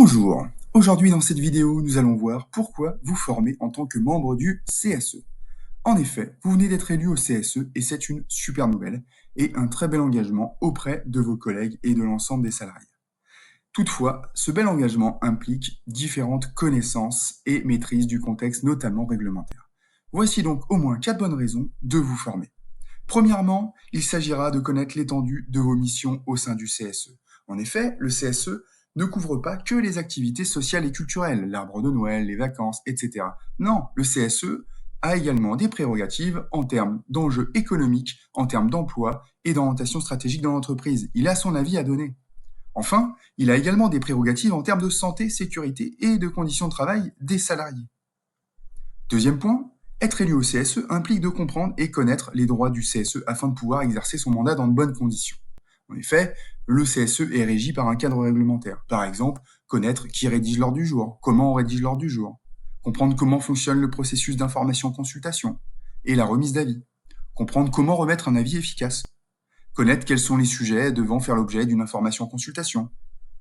Bonjour, aujourd'hui dans cette vidéo, nous allons voir pourquoi vous formez en tant que membre du CSE. En effet, vous venez d'être élu au CSE et c'est une super nouvelle et un très bel engagement auprès de vos collègues et de l'ensemble des salariés. Toutefois, ce bel engagement implique différentes connaissances et maîtrises du contexte, notamment réglementaire. Voici donc au moins 4 bonnes raisons de vous former. Premièrement, il s'agira de connaître l'étendue de vos missions au sein du CSE. En effet, le CSE ne couvre pas que les activités sociales et culturelles, l'arbre de Noël, les vacances, etc. Non, le CSE a également des prérogatives en termes d'enjeux économiques, en termes d'emploi et d'orientation stratégique dans l'entreprise. Il a son avis à donner. Enfin, il a également des prérogatives en termes de santé, sécurité et de conditions de travail des salariés. Deuxième point, être élu au CSE implique de comprendre et connaître les droits du CSE afin de pouvoir exercer son mandat dans de bonnes conditions. En effet, le CSE est régi par un cadre réglementaire. Par exemple, connaître qui rédige l'ordre du jour, comment on rédige l'ordre du jour, comprendre comment fonctionne le processus d'information-consultation et la remise d'avis, comprendre comment remettre un avis efficace, connaître quels sont les sujets devant faire l'objet d'une information-consultation,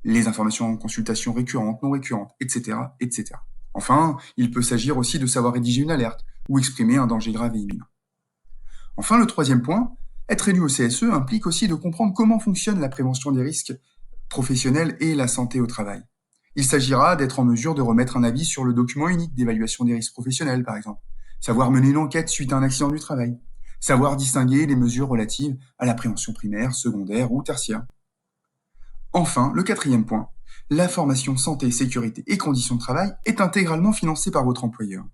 les informations en consultation récurrentes, non récurrentes, etc., etc. Enfin, il peut s'agir aussi de savoir rédiger une alerte ou exprimer un danger grave et imminent. Enfin, le troisième point, être élu au CSE implique aussi de comprendre comment fonctionne la prévention des risques professionnels et la santé au travail. Il s'agira d'être en mesure de remettre un avis sur le document unique d'évaluation des risques professionnels, par exemple, savoir mener une enquête suite à un accident du travail, savoir distinguer les mesures relatives à la prévention primaire, secondaire ou tertiaire. Enfin, le quatrième point, la formation santé, sécurité et conditions de travail est intégralement financée par votre employeur.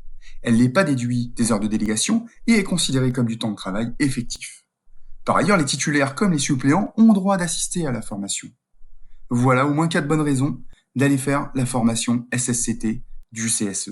Elle n'est pas déduite des heures de délégation et est considérée comme du temps de travail effectif. Par ailleurs, les titulaires comme les suppléants ont droit d'assister à la formation. Voilà au moins 4 bonnes raisons d'aller faire la formation SSCT du CSE.